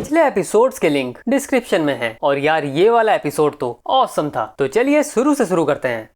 पिछले एपिसोड्स के link description में है। और यार ये वाला एपिसोड तो ऑसम था। तो चलिए शुरू से शुरू करते हैं।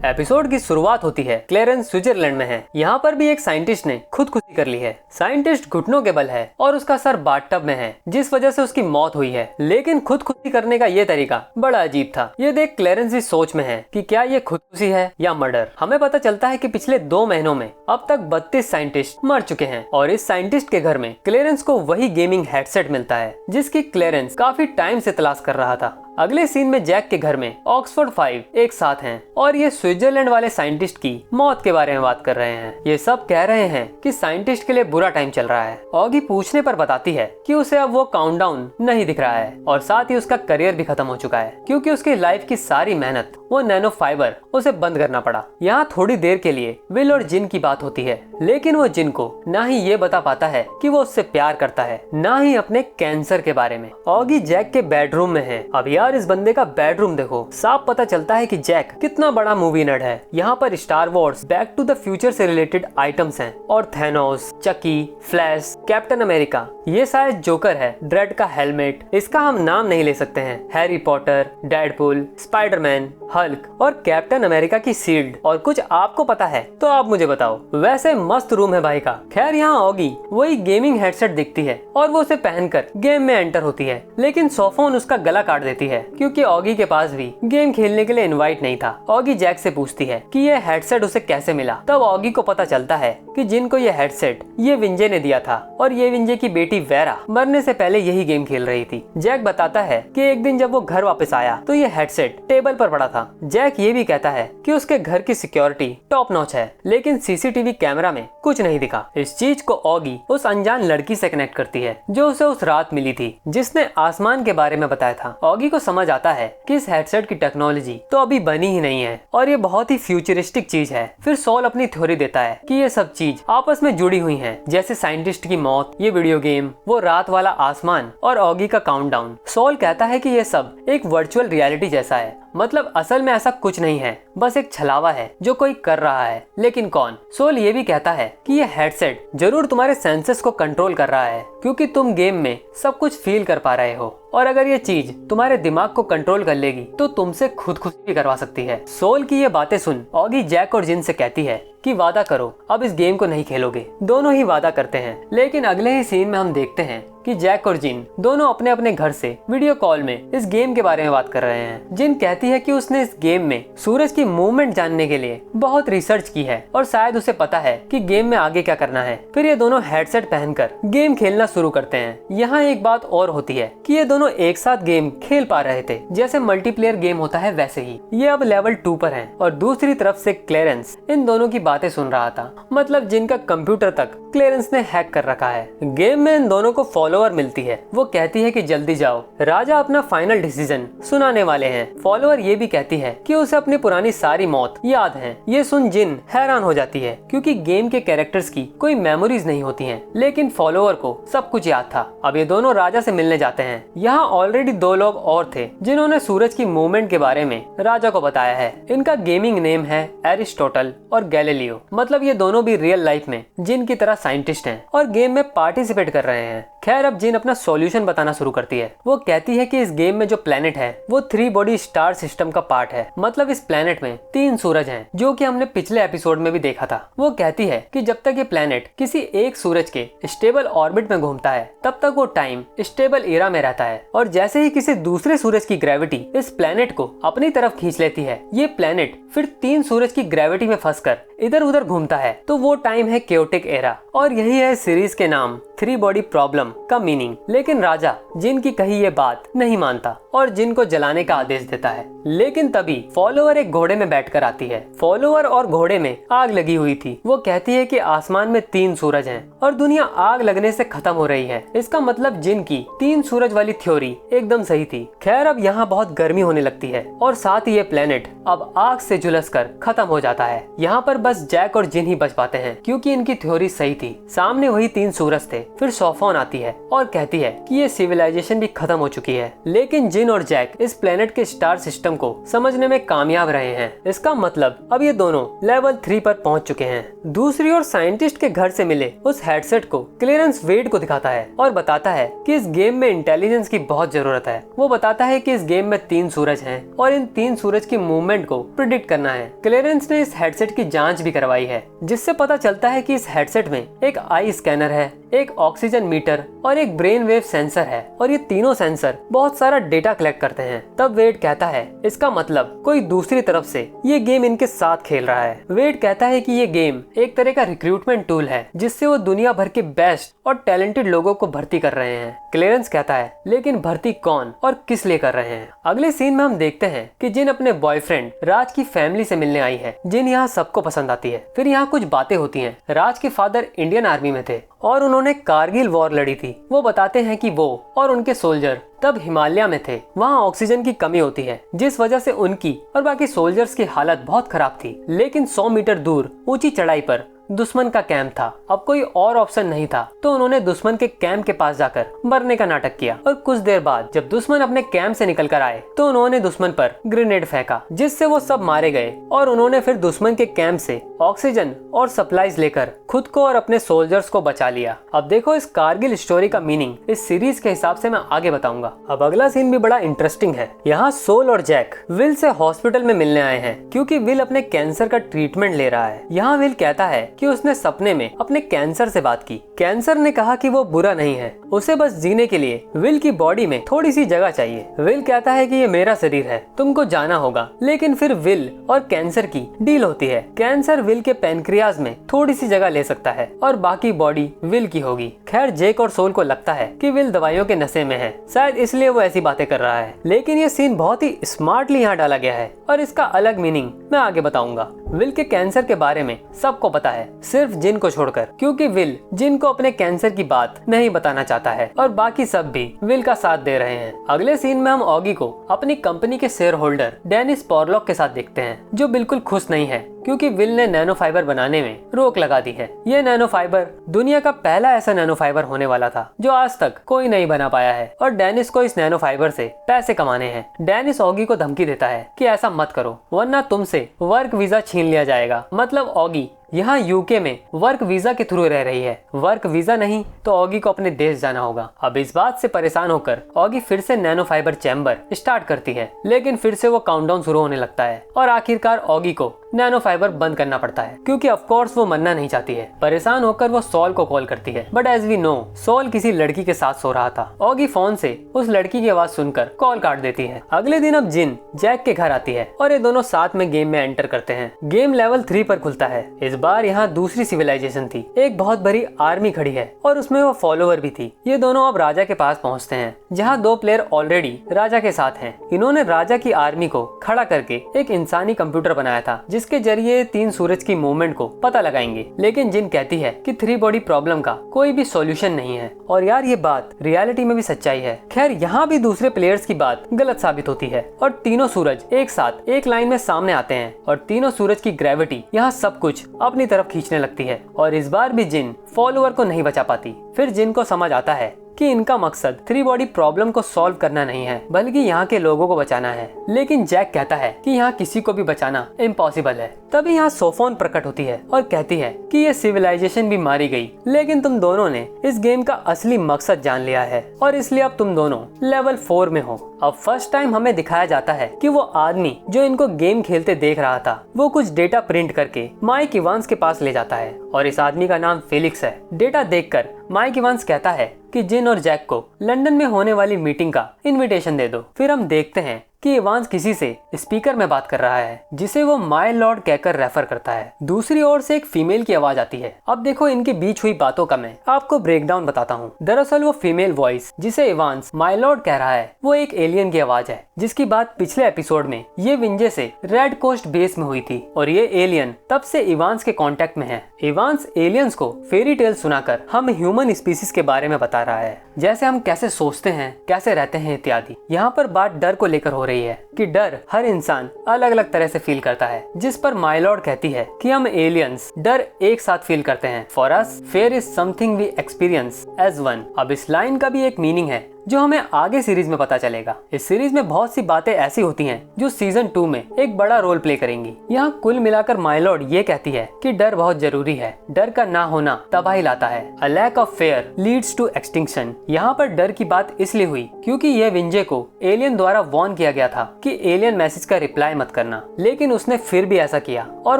एपिसोड की शुरुआत होती है क्लेरेंस स्विट्जरलैंड में है। यहाँ पर भी एक साइंटिस्ट ने खुदकुशी कर ली है। साइंटिस्ट घुटनों के बल है और उसका सर बाथटब में है, जिस वजह से उसकी मौत हुई है। लेकिन खुदकुशी करने का ये तरीका बड़ा अजीब था। ये देख क्लेरेंस इस सोच में है कि क्या ये खुदकुशी है या मर्डर। हमें पता चलता है कि पिछले 2 महीनों में अब तक 32 साइंटिस्ट मर चुके हैं और इस साइंटिस्ट के घर में क्लेरेंस को वही गेमिंग हेडसेट मिलता है जिसकी क्लेरेंस काफी टाइम से तलाश कर रहा था। अगले सीन में जैक के घर में ऑक्सफोर्ड 5 एक साथ हैं और ये स्विट्जरलैंड वाले साइंटिस्ट की मौत के बारे में बात कर रहे हैं। ये सब कह रहे हैं कि साइंटिस्ट के लिए बुरा टाइम चल रहा है। ऑगी पूछने पर बताती है कि उसे अब वो काउंटडाउन नहीं दिख रहा है और साथ ही उसका करियर भी खत्म हो चुका है, क्योंकि उसकी लाइफ की सारी मेहनत वो नैनो फाइबर उसे बंद करना पड़ा। यहाँ थोड़ी देर के लिए विल और जिन की बात होती है, लेकिन वो जिन को ना ही ये बता पाता है कि वो उससे प्यार करता है, ना ही अपने कैंसर के बारे में। ऑगी जैक के बेडरूम में है। अब यार इस बंदे का बेडरूम देखो, साफ पता चलता है कि जैक कितना बड़ा मूवी नर्ड है। यहाँ पर Star Wars, back to the future से रिलेटेड आइटम्स हैं और Thanos, Chucky, Flash, Captain America, ये शायद जोकर है, ड्रेड का हेलमेट, इसका हम नाम नहीं ले सकते हैं, Harry Potter, Deadpool, Spiderman, Hulk और कैप्टन अमेरिका की शील्ड। और कुछ आपको पता है तो आप मुझे बताओ। वैसे मस्त रूम है भाई का। खैर यहाँ ऑगी वही गेमिंग हेडसेट दिखती है और वो उसे पहनकर गेम में एंटर होती है, लेकिन सोफोन उसका गला काट देती है क्योंकि ऑगी के पास भी गेम खेलने के लिए इनवाइट नहीं था। ऑगी जैक से पूछती है कि ये हेडसेट उसे कैसे मिला। तब ऑगी को पता चलता है कि जिनको ये हेडसेट ये विंजे ने दिया था और ये विंजे की बेटी वेरा मरने से पहले यही गेम खेल रही थी। जैक बताता है कि एक दिन जब वो घर वापस आया तो ये हेडसेट टेबल पर पड़ा था। जैक ये भी कहता है कि उसके घर की सिक्योरिटी टॉप नॉच है, लेकिन सीसीटीवी कैमरा में कुछ नहीं दिखा। इस चीज को ऑगी उस अनजान लड़की से कनेक्ट करती है जो उसे उस रात मिली थी, जिसने आसमान के बारे में बताया था। ऑगी को समझ आता है कि इस हेडसेट की टेक्नोलॉजी तो अभी बनी ही नहीं है और ये बहुत ही फ्यूचरिस्टिक चीज है। फिर सॉल अपनी थ्योरी देता है कि ये सब चीज आपस में जुड़ी हुई हैं, जैसे साइंटिस्ट की मौत, ये वीडियो गेम, वो रात वाला आसमान और ऑगी का काउंटडाउन। सॉल कहता है कि ये सब एक वर्चुअल रियलिटी जैसा है, मतलब असल में ऐसा कुछ नहीं है, बस एक छलावा है जो कोई कर रहा है, लेकिन कौन। सोल ये भी कहता है कि ये हेडसेट जरूर तुम्हारे सेंसेस को कंट्रोल कर रहा है, क्योंकि तुम गेम में सब कुछ फील कर पा रहे हो, और अगर ये चीज तुम्हारे दिमाग को कंट्रोल कर लेगी तो तुमसे खुदकुशी भी करवा सकती है। सोल की ये बातें सुन ऑगी जैक और जिन से कहती है कि वादा करो अब इस गेम को नहीं खेलोगे। दोनों ही वादा करते हैं, लेकिन अगले ही सीन में हम देखते हैं कि जैक और जिन दोनों अपने अपने घर से वीडियो कॉल में इस गेम के बारे में बात कर रहे हैं। जिन कहती है कि उसने इस गेम में सूरज की मूवमेंट जानने के लिए बहुत रिसर्च की है और शायद उसे पता है कि गेम में आगे क्या करना है। फिर ये दोनों हेडसेट पहनकर गेम खेलना शुरू करते हैं। यहाँ एक बात और होती है कि ये दोनों एक साथ गेम खेल पा रहे थे, जैसे मल्टीप्लेयर गेम होता है वैसे ही। ये अब लेवल 2 पर हैं और दूसरी तरफ से क्लेरेंस इन दोनों की बातें सुन रहा था, मतलब जिनका कंप्यूटर तक क्लेरेंस ने हैक कर रखा है। गेम में इन दोनों को फॉलोअर मिलती है। वो कहती है कि जल्दी जाओ, राजा अपना फाइनल डिसीजन सुनाने वाले हैं। फॉलोअर ये भी कहती है कि उसे अपनी पुरानी सारी मौत याद है। ये सुन जिन हैरान हो जाती है, क्योंकि गेम के कैरेक्टर्स की कोई मेमोरीज नहीं होती हैं, लेकिन फॉलोअर को सब कुछ याद था। अब ये दोनों राजा से मिलने जाते हैं। यहाँ ऑलरेडी 2 लोग और थे जिन्होंने सूरज की मूवमेंट के बारे में राजा को बताया है। इनका गेमिंग नेम है एरिस्टोटल और गैलीलियो, मतलब ये दोनों भी रियल लाइफ में जिन की तरह साइंटिस्ट हैं और गेम में पार्टिसिपेट कर रहे हैं। खैर अब जिन अपना सॉल्यूशन बताना शुरू करती है। वो कहती है कि इस गेम में जो प्लेनेट है वो 3 बॉडी स्टार सिस्टम का पार्ट है, मतलब इस प्लेनेट में 3 सूरज हैं, जो कि हमने पिछले एपिसोड में भी देखा था। वो कहती है कि जब तक ये प्लेनेट किसी एक सूरज के स्टेबल ऑर्बिट में घूमता है तब तक वो टाइम स्टेबल एरा में रहता है, और जैसे ही किसी दूसरे सूरज की ग्रेविटी इस प्लेनेट को अपनी तरफ खींच लेती है, ये प्लेनेट फिर 3 सूरज की ग्रेविटी में फंसकर इधर उधर घूमता है, तो वो टाइम है केओटिक एरा। और यही है सीरीज के नाम 3 बॉडी प्रॉब्लम का मीनिंग। लेकिन राजा जिन की कही ये बात नहीं मानता और जिन को जलाने का आदेश देता है। लेकिन तभी फॉलोअर एक घोड़े में बैठकर आती है। फॉलोअर और घोड़े में आग लगी हुई थी। वो कहती है कि आसमान में 3 सूरज हैं और दुनिया आग लगने से खत्म हो रही है। इसका मतलब जिन की 3 सूरज वाली थ्योरी एकदम सही थी। खैर अब यहाँ बहुत गर्मी होने लगती है और साथ ही ये प्लेनेट अब आग से झुलस कर खत्म हो जाता है। यहाँ पर बस बस जैक और जिन ही बच पाते हैं क्योंकि इनकी थ्योरी सही थी। सामने वही 3 सूरज थे। फिर सॉफॉन आती है और कहती है कि ये सिविलाइजेशन भी खत्म हो चुकी है, लेकिन जिन और जैक इस प्लेनेट के स्टार सिस्टम को समझने में कामयाब रहे हैं। इसका मतलब अब ये दोनों लेवल 3 पर पहुंच चुके हैं। दूसरी ओर साइंटिस्ट के घर से मिले उस हेडसेट को क्लियरेंस वेड को दिखाता है और बताता है कि इस गेम में इंटेलिजेंस की बहुत जरूरत है। वो बताता है कि इस गेम में 3 सूरज हैं और इन 3 सूरज की मूवमेंट को प्रिडिक्ट करना है। क्लियरेंस ने इस हेडसेट की जांच भी करवाई है, जिससे पता चलता है कि इस हेडसेट में एक आई स्कैनर है, एक ऑक्सीजन मीटर और एक ब्रेन वेव सेंसर है और ये तीनों सेंसर बहुत सारा डेटा कलेक्ट करते हैं। तब वेड कहता है इसका मतलब कोई दूसरी तरफ से ये गेम इनके साथ खेल रहा है। वेड कहता है कि ये गेम एक तरह का रिक्रूटमेंट टूल है जिससे वो दुनिया भर के बेस्ट और टैलेंटेड लोगों को भर्ती कर रहे हैं। क्लियरेंस कहता है लेकिन भर्ती कौन और किस लिए कर रहे हैं। अगले सीन में हम देखते हैं कि जिन अपने बॉयफ्रेंड राज की फैमिली से मिलने आई है। जिन यहाँ सबको पसंद आती है। फिर यहाँ कुछ बातें होती हैं। राज के फादर इंडियन आर्मी में थे और उन्होंने कारगिल वॉर लड़ी थी। वो बताते हैं कि वो और उनके सोल्जर तब हिमालय में थे। वहाँ ऑक्सीजन की कमी होती है, जिस वजह से उनकी और बाकी सोल्जर्स की हालत बहुत खराब थी। लेकिन 100 मीटर दूर ऊंची चढ़ाई पर दुश्मन का कैंप था। अब कोई और ऑप्शन नहीं था, तो उन्होंने दुश्मन के कैंप के पास जाकर मरने का नाटक किया। और कुछ देर बाद जब दुश्मन अपने कैंप से निकल कर आए तो उन्होंने दुश्मन पर ग्रेनेड फेंका, जिससे वो सब मारे गए। और उन्होंने फिर दुश्मन के कैंप से ऑक्सीजन और सप्लाईज लेकर खुद को और अपने सोल्जर्स को बचा लिया। अब देखो इस कारगिल स्टोरी का मीनिंग इस सीरीज के हिसाब से मैं आगे बताऊंगा। अब अगला सीन भी बड़ा इंटरेस्टिंग है। यहाँ सोल और जैक विल से हॉस्पिटल में मिलने आए हैं क्योंकि विल अपने कैंसर का ट्रीटमेंट ले रहा है। यहाँ विल कहता है कि उसने सपने में अपने कैंसर से बात की। कैंसर ने कहा कि वो बुरा नहीं है, उसे बस जीने के लिए विल की बॉडी में थोड़ी सी जगह चाहिए। विल कहता है कि ये मेरा शरीर है, तुमको जाना होगा। लेकिन फिर विल और कैंसर की डील होती है। कैंसर विल के पैनक्रियाज में थोड़ी सी जगह ले सकता है और बाकी बॉडी विल की होगी। खैर जैक और सोल को लगता है कि विल दवाइयों के नशे में है, शायद इसलिए वो ऐसी बातें कर रहा है। लेकिन ये सीन बहुत ही स्मार्टली यहाँ डाला गया है और इसका अलग मीनिंग मैं आगे बताऊंगा। विल के कैंसर के बारे में सबको पता है, सिर्फ जिन को छोड़कर, क्योंकि विल जिन को अपने कैंसर की बात नहीं बताना चाहता है और बाकी सब भी विल का साथ दे रहे हैं। अगले सीन में हम ऑगी को अपनी कंपनी के शेयर होल्डर डेनिस पॉरलॉक के साथ देखते हैं, जो बिल्कुल खुश नहीं है क्योंकि विल ने नैनो फाइबर बनाने में रोक लगा दी है। ये नैनो फाइबर दुनिया का पहला ऐसा नैनो फाइबर होने वाला था जो आज तक कोई नहीं बना पाया है और डेनिस को इस नैनो फाइबर से पैसे कमाने हैं। डेनिस ऑगी को धमकी देता है कि ऐसा मत करो वरना तुमसे वर्क वीजा छीन लिया जाएगा। मतलब ऑगी यहाँ यूके में वर्क वीजा के थ्रू रह रही है। वर्क वीजा नहीं तो ऑगी को अपने देश जाना होगा। अब इस बात से परेशान होकर ऑगी फिर से नैनो फाइबर चैम्बर स्टार्ट करती है, लेकिन फिर से वो काउंटडाउन शुरू होने लगता है और आखिरकार ऑगी को नैनो फाइबर बंद करना पड़ता है क्योंकि ऑफ कोर्स वो मरना नहीं चाहती है। परेशान होकर वो सॉल को कॉल करती है, but as we know Saul किसी लड़की के साथ सो रहा था। ऑगी फोन से उस लड़की की आवाज सुनकर कॉल काट देती है। अगले दिन अब जिन जैक के घर आती है और ये दोनों साथ में गेम में एंटर करते हैं। गेम लेवल 3 पर खुलता है। इस बार यहाँ दूसरी सिविलाइजेशन थी। एक बहुत बड़ी आर्मी खड़ी है और उसमें वो फॉलोवर भी थी। ये दोनों अब राजा के पास पहुँचते हैं, जहाँ 2 प्लेयर ऑलरेडी राजा के साथ हैं। इन्होंने राजा की आर्मी को खड़ा करके एक इंसानी कंप्यूटर बनाया था, जिसके जरिए 3 सूरज की मूवमेंट को पता लगाएंगे। लेकिन जिन कहती है कि 3 बॉडी प्रॉब्लम का कोई भी सॉल्यूशन नहीं है और यार ये बात रियलिटी में भी सच्चाई है। खैर यहाँ भी दूसरे प्लेयर्स की बात गलत साबित होती है और तीनों सूरज एक साथ एक लाइन में सामने आते हैं और तीनों सूरज की ग्रेविटी यहाँ सब कुछ अपनी तरफ खींचने लगती है और इस बार भी जिन फॉलोअर को नहीं बचा पाती। फिर जिन को समझ आता है कि इनका मकसद 3 बॉडी प्रॉब्लम को सॉल्व करना नहीं है, बल्कि यहाँ के लोगों को बचाना है। लेकिन जैक कहता है कि यहाँ किसी को भी बचाना इम्पॉसिबल है। तभी यहाँ सोफोन प्रकट होती है और कहती है कि ये सिविलाइजेशन भी मारी गई, लेकिन तुम दोनों ने इस गेम का असली मकसद जान लिया है और इसलिए अब तुम दोनों लेवल 4 में हो। अब फर्स्ट टाइम हमें दिखाया जाता है कि वो आदमी जो इनको गेम खेलते देख रहा था, वो कुछ डेटा प्रिंट करके माइक इवांस के पास ले जाता है और इस आदमी का नाम फेलिक्स है। डेटा देखकर माइक इवांस कहता है कि जिन और जैक को लंदन में होने वाली मीटिंग का इनविटेशन दे दो। फिर हम देखते हैं कि इवांस किसी से स्पीकर में बात कर रहा है, जिसे वो माय लॉर्ड कहकर रेफर करता है। दूसरी ओर से एक फीमेल की आवाज आती है। अब देखो इनके बीच हुई बातों का मैं आपको ब्रेकडाउन बताता हूँ। दरअसल वो फीमेल वॉइस जिसे इवांस माय लॉर्ड कह रहा है, वो एक एलियन की आवाज है, जिसकी बात पिछले एपिसोड में ये विंजे से रेड कोस्ट बेस में हुई थी और ये एलियन तब से इवांस के कांटेक्ट में है। इवांस एलियंस को फेरी टेल सुनाकर हम ह्यूमन स्पीसीज के बारे में बता रहा है, जैसे हम कैसे सोचते हैं, कैसे रहते हैं इत्यादि। यहाँ पर बात डर को लेकर हो रही रही है कि डर हर इंसान अलग अलग तरह से फील करता है, जिस पर माइलॉर्ड कहती है कि हम एलियंस डर एक साथ फील करते हैं। For us fear is something we experience as one. अब इस लाइन का भी एक मीनिंग है जो हमें आगे सीरीज में पता चलेगा। इस सीरीज में बहुत सी बातें ऐसी होती हैं जो सीजन 2 में एक बड़ा रोल प्ले करेंगी। यहाँ कुल मिलाकर माइलॉर्ड ये कहती है कि डर बहुत जरूरी है, डर का ना होना तबाही लाता है। A lack of fear leads to extinction. यहाँ पर डर की बात इसलिए हुई क्योंकि यह विंजे को एलियन द्वारा वार्न किया गया था कि एलियन मैसेज का रिप्लाई मत करना, लेकिन उसने फिर भी ऐसा किया और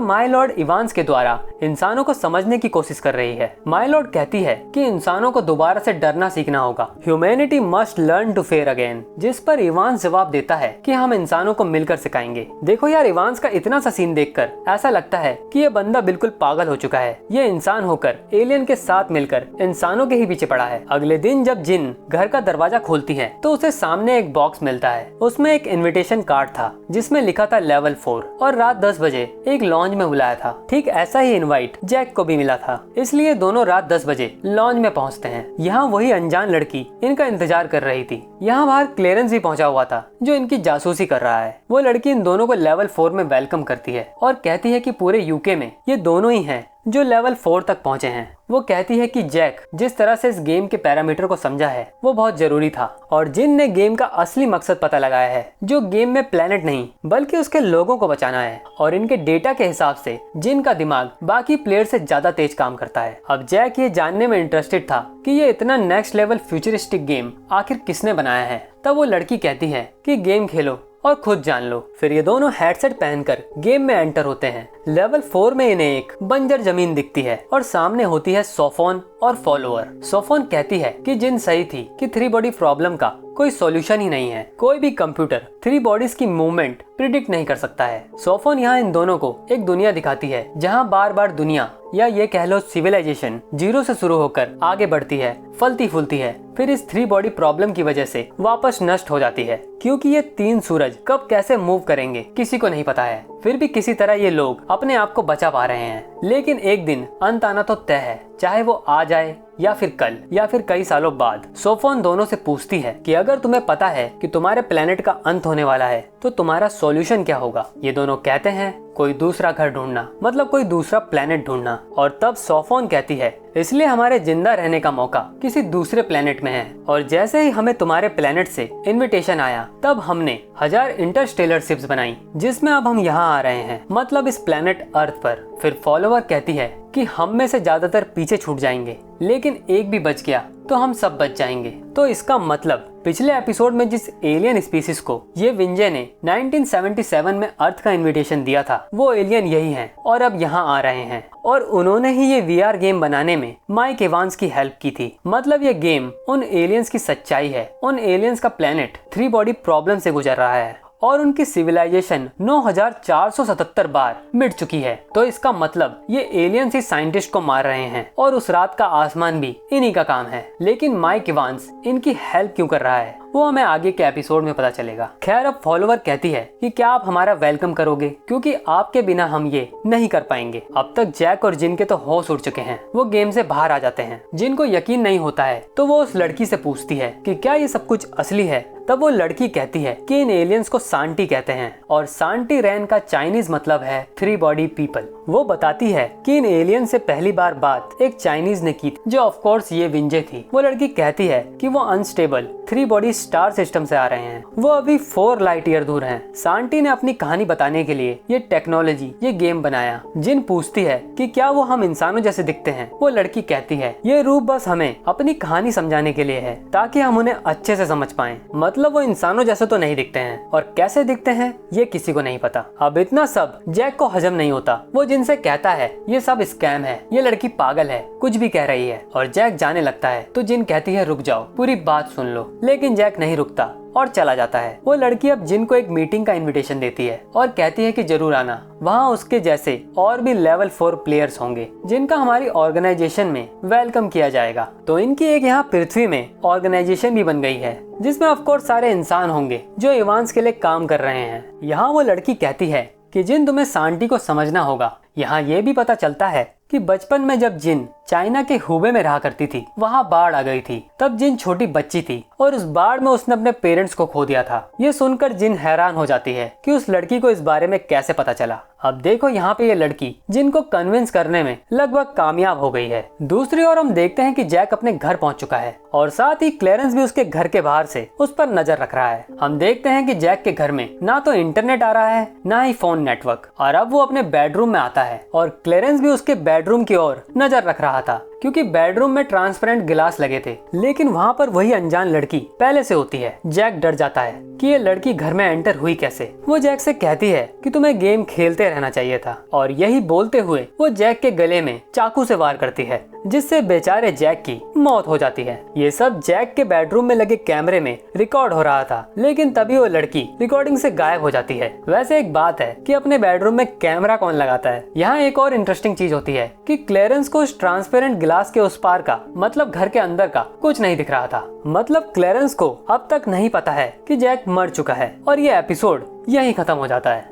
माइलॉर्ड इवांस के द्वारा इंसानों को समझने की कोशिश कर रही है। माइलॉर्ड कहती है कि इंसानों को दोबारा से डरना सीखना होगा। Humanity must learn to fear again, जिस पर इवांस जवाब देता है कि हम इंसानों को मिलकर सिखाएंगे। देखो यार, इवांस का इतना सा सीन देखकर ऐसा लगता है कि ये बंदा बिल्कुल पागल हो चुका है। ये इंसान होकर एलियन के साथ मिलकर इंसानों के ही पीछे पड़ा है। अगले दिन जब जिन घर का दरवाजा खोलती है तो उसे सामने एक बॉक्स मिलता है। उसमें एक इन्विटेशन कार्ड था जिसमें लिखा था लेवल 4 और रात 10 बजे एक लॉन्ज में बुलाया था। ठीक ऐसा ही इनवाइट जैक को भी मिला था, इसलिए दोनों रात 10 बजे लॉन्ज में पहुंचते हैं। यहाँ वही अनजान लड़की इनका इंतजार कर रही थी। यहाँ बाहर क्लेरेंस भी पहुंचा हुआ था जो इनकी जासूसी कर रहा है। वो लड़की इन दोनों को लेवल 4 में वेलकम करती है और कहती है कि पूरे यूके में ये दोनों ही हैं जो लेवल 4 तक पहुंचे हैं। वो कहती है कि जैक जिस तरह से इस गेम के पैरामीटर को समझा है वो बहुत जरूरी था और जिन ने गेम का असली मकसद पता लगाया है, जो गेम में प्लेनेट नहीं बल्कि उसके लोगों को बचाना है। और इनके डेटा के हिसाब से जिन का दिमाग बाकी प्लेयर से ज्यादा तेज काम करता है। अब जैक ये जानने में इंटरेस्टेड था कि ये इतना नेक्स्ट लेवल फ्यूचरिस्टिक गेम आखिर किसने बनाया है। तब वो लड़की कहती है कि गेम खेलो और खुद जान लो। फिर ये दोनों हेडसेट पहनकर गेम में एंटर होते हैं। लेवल 4 में इन्हें एक बंजर जमीन दिखती है और सामने होती है सोफोन और फॉलोअर। सोफोन कहती है कि जिन सही थी कि 3 बॉडी प्रॉब्लम का कोई सॉल्यूशन ही नहीं है। कोई भी कंप्यूटर 3 बॉडीज की मूवमेंट प्रिडिक्ट नहीं कर सकता है। सोफोन यहाँ इन दोनों को एक दुनिया दिखाती है जहाँ बार बार दुनिया या ये कह लो सिविलाइजेशन 0 से शुरू होकर आगे बढ़ती है, फलती फूलती है, फिर इस 3 बॉडी प्रॉब्लम की वजह से वापस नष्ट हो जाती है। क्योंकि ये 3 सूरज कब कैसे मूव करेंगे किसी को नहीं पता है। फिर भी किसी तरह ये लोग अपने आप को बचा पा रहे हैं। लेकिन एक दिन अंत आना तो तय है, चाहे वो आ जाए या फिर कल या फिर कई सालों बाद। सोफोन दोनों से पूछती है कि अगर तुम्हें पता है कि तुम्हारे प्लेनेट का अंत होने वाला है तो तुम्हारा सॉल्यूशन क्या होगा। ये दोनों कहते हैं कोई दूसरा घर ढूंढना, मतलब कोई दूसरा प्लेनेट ढूंढना। और तब सोफोन कहती है इसलिए हमारे जिंदा रहने का मौका किसी दूसरे प्लेनेट में है। और जैसे ही हमें तुम्हारे प्लेनेट से इनविटेशन आया तब हमने 1000 इंटरस्टेलर शिप्स बनाई जिसमें अब हम यहाँ आ रहे हैं, मतलब इस प्लेनेट अर्थ पर। फिर फॉलोवर कहती है कि हम में से ज्यादातर पीछे छूट जाएंगे, लेकिन एक भी बच गया तो हम सब बच जाएंगे। तो इसका मतलब पिछले एपिसोड में जिस एलियन स्पीसीज को ये विंजे ने 1977 में अर्थ का इनविटेशन दिया था वो एलियन यही हैं और अब यहाँ आ रहे हैं। और उन्होंने ही ये VR गेम बनाने में माइक इवांस की हेल्प की थी। मतलब ये गेम उन एलियंस की सच्चाई है। उन एलियंस का प्लेनेट 3 बॉडी प्रॉब्लम से गुजर रहा है और उनकी सिविलाइजेशन 9477 बार मिट चुकी है। तो इसका मतलब ये एलियंस ही साइंटिस्ट को मार रहे हैं और उस रात का आसमान भी इन्हीं का काम है। लेकिन माइक इवांस इनकी हेल्प क्यों कर रहा है वो हमें आगे के एपिसोड में पता चलेगा। खैर, अब फॉलोवर कहती है कि क्या आप हमारा वेलकम करोगे, क्योंकि आपके बिना हम ये नहीं कर पाएंगे। अब तक जैक और जिन के तो होश उड़ चुके हैं, वो गेम से बाहर आ जाते हैं। जिनको यकीन नहीं होता है तो वो उस लड़की से पूछती है कि क्या ये सब कुछ असली है। तब वो लड़की कहती है कि इन एलियंस को सांटी कहते हैं और सांटी रैन का चाइनीज मतलब है 3 बॉडी पीपल। वो बताती है कि इन एलियन से पहली बार बात एक चाइनीज ने की थी, जो ऑफ कोर्स ये विंजे थी। वो लड़की कहती है कि वो अनस्टेबल 3 बॉडी स्टार सिस्टम से आ रहे हैं, वो अभी 4 लाइट ईयर दूर हैं। सांटी ने अपनी कहानी बताने के लिए ये टेक्नोलॉजी, ये गेम बनाया। जिन पूछती है कि क्या वो हम इंसानों जैसे दिखते हैं। वो लड़की कहती है ये रूप बस हमें अपनी कहानी समझाने के लिए है ताकि हम उन्हें अच्छे से समझ पाएं। मतलब वो इंसानों जैसे तो नहीं दिखते हैं और कैसे दिखते हैं ये किसी को नहीं पता। अब इतना सब जैक को हजम नहीं होता। वो जिनसे कहता है ये सब स्कैम है, ये लड़की पागल है, कुछ भी कह रही है। और जैक जाने लगता है तो जिन कहती है रुक जाओ, पूरी बात सुन लो। लेकिन जैक नहीं रुकता और चला जाता है। वो लड़की अब जिन को एक मीटिंग का इनविटेशन देती है और कहती है कि जरूर आना, वहाँ उसके जैसे और भी लेवल 4 प्लेयर्स होंगे जिनका हमारी ऑर्गेनाइजेशन में वेलकम किया जाएगा। तो इनकी एक यहाँ पृथ्वी में ऑर्गेनाइजेशन भी बन गई है जिसमें ऑफ कोर्स सारे इंसान होंगे जो इवांस के लिए काम कर रहे हैं। यहाँ वो लड़की कहती है कि जिन तुम्हें सांटी को समझना होगा। यहाँ ये भी पता चलता है कि बचपन में जब जिन चाइना के हुबे में रहा करती थी, वहाँ बाढ़ आ गई थी। तब जिन छोटी बच्ची थी और उस बाढ़ में उसने अपने पेरेंट्स को खो दिया था। ये सुनकर जिन हैरान हो जाती है कि उस लड़की को इस बारे में कैसे पता चला। अब देखो यहाँ पे ये लड़की जिनको कन्विंस करने में लगभग कामयाब हो गई है। दूसरी ओर हम देखते हैं कि जैक अपने घर पहुंच चुका है और साथ ही क्लेरेंस भी उसके घर के बाहर से उस पर नजर रख रहा है। हम देखते हैं कि जैक के घर में ना तो इंटरनेट आ रहा है ना ही फोन नेटवर्क, और अब वो अपने बेडरूम में आता है और क्लेरेंस भी उसके बेडरूम की ओर नजर रख रहा था क्योंकि बेडरूम में ट्रांसपेरेंट गिलास लगे थे। लेकिन वहाँ पर वही अनजान लड़की पहले से होती है। जैक डर जाता है कि ये लड़की घर में एंटर हुई कैसे। वो जैक से कहती है कि तुम्हें गेम खेलते रहना चाहिए था, और यही बोलते हुए वो जैक के गले में चाकू से वार करती है, जिससे बेचारे जैक की मौत हो जाती है। ये सब जैक के बेडरूम में लगे कैमरे में रिकॉर्ड हो रहा था, लेकिन तभी वो लड़की रिकॉर्डिंग से गायब हो जाती है। वैसे एक बात है कि अपने बेडरूम में कैमरा कौन लगाता है। यहाँ एक और इंटरेस्टिंग चीज होती है कि क्लेरेंस को उस ट्रांसपेरेंट गिलास के उस पार का, मतलब घर के अंदर का कुछ नहीं दिख रहा था। मतलब क्लेरेंस को अब तक नहीं पता है कि जैक मर चुका है, और ये एपिसोड यहीं खत्म हो जाता है।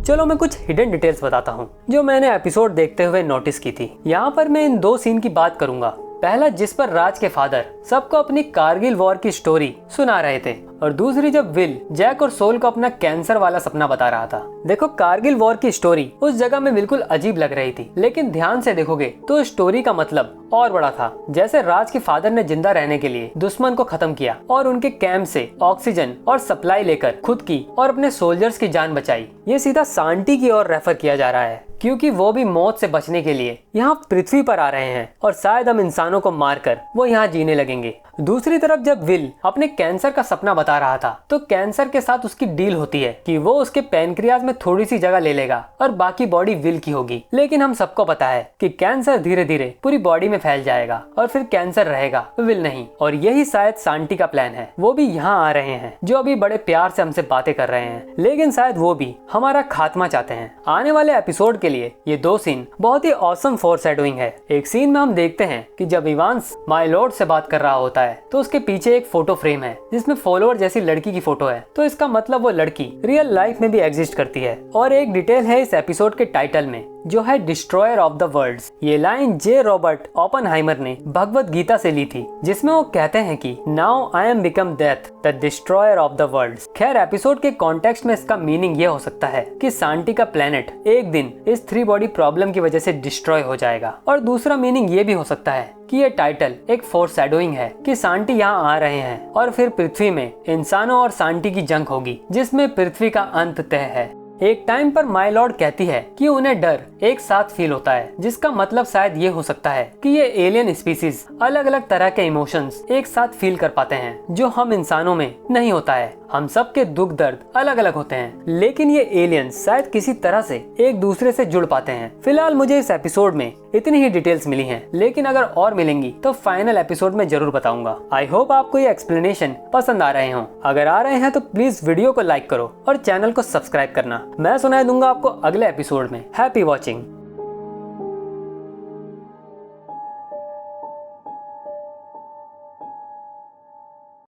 चलो मैं कुछ हिडन डिटेल्स बताता हूँ जो मैंने एपिसोड देखते हुए नोटिस की थी। यहाँ पर मैं इन दो सीन की बात करूंगा। पहला जिस पर राज के फादर सबको अपनी कारगिल वॉर की स्टोरी सुना रहे थे, और दूसरी जब विल जैक और सोल को अपना कैंसर वाला सपना बता रहा था। देखो कारगिल वॉर की स्टोरी उस जगह में बिल्कुल अजीब लग रही थी, लेकिन ध्यान से देखोगे तो स्टोरी का मतलब और बड़ा था। जैसे राज के फादर ने जिंदा रहने के लिए दुश्मन को खत्म किया और उनके कैंप से ऑक्सीजन और सप्लाई लेकर खुद की और अपने सोल्जर्स की जान बचाई। ये सीधा सांटी की ओर रेफर किया जा रहा है, क्योंकि वो भी मौत से बचने के लिए यहाँ पृथ्वी पर आ रहे हैं, और शायद हम इंसानों को मारकर वो यहाँ जीने लगेंगे। दूसरी तरफ जब विल अपने कैंसर का सपना बता रहा था, तो कैंसर के साथ उसकी डील होती है कि वो उसके पैनक्रियाज में थोड़ी सी जगह ले लेगा और बाकी बॉडी विल की होगी। लेकिन हम सबको पता है कि कैंसर धीरे धीरे पूरी बॉडी में फैल जाएगा और फिर कैंसर रहेगा, विल नहीं। और यही शायद सांटी का प्लान है। वो भी यहाँ आ रहे हैं, जो अभी बड़े प्यार से हमसे बातें कर रहे हैं, लेकिन शायद वो भी हमारा खात्मा चाहते हैं। आने वाले एपिसोड के लिए ये दो सीन बहुत ही ऑसम फोरशैडोइंग है। एक सीन में हम देखते हैं कि जब इवांस माय लॉर्ड से बात कर रहा होता है, तो उसके पीछे एक फोटो फ्रेम है जिसमें फॉलोअर जैसी लड़की की फोटो है। तो इसका मतलब वो लड़की रियल लाइफ में भी एग्जिस्ट करती है। और एक डिटेल है इस एपिसोड के टाइटल में, जो है डिस्ट्रॉयर ऑफ द वर्ल्ड्स। ये लाइन जे रॉबर्ट ओपनहाइमर ने भगवत गीता से ली थी, जिसमें वो कहते हैं कि now I am become death the destroyer of the worlds. खैर एपिसोड के कॉन्टेक्स्ट में इसका मीनिंग ये हो सकता है कि सांटी का प्लेनेट एक दिन इस 3 बॉडी प्रॉब्लम की वजह से डिस्ट्रॉय हो जाएगा। और दूसरा मीनिंग ये भी हो सकता है कि ये टाइटल एक फोरशैडोइंग है कि सांटी यहाँ आ रहे हैं और फिर पृथ्वी में इंसानों और सांटी की जंग होगी, जिसमें पृथ्वी का अंत तय है। एक टाइम पर माय लॉर्ड कहती है कि उन्हें डर एक साथ फील होता है, जिसका मतलब शायद ये हो सकता है कि ये एलियन स्पीसीज अलग अलग तरह के इमोशंस एक साथ फील कर पाते हैं, जो हम इंसानों में नहीं होता है। हम सबके दुख दर्द अलग अलग होते हैं, लेकिन ये एलियंस शायद किसी तरह से एक दूसरे से जुड़ पाते हैं। फिलहाल मुझे इस एपिसोड में इतनी ही डिटेल्स मिली हैं, लेकिन अगर और मिलेंगी तो फाइनल एपिसोड में जरूर बताऊंगा। आई होप आपको ये एक्सप्लेनेशन पसंद आ रहे हों। अगर आ रहे हैं तो प्लीज वीडियो को लाइक करो और चैनल को सब्सक्राइब करना। मैं सुनाई दूंगा आपको अगले एपिसोड में। Happy watching.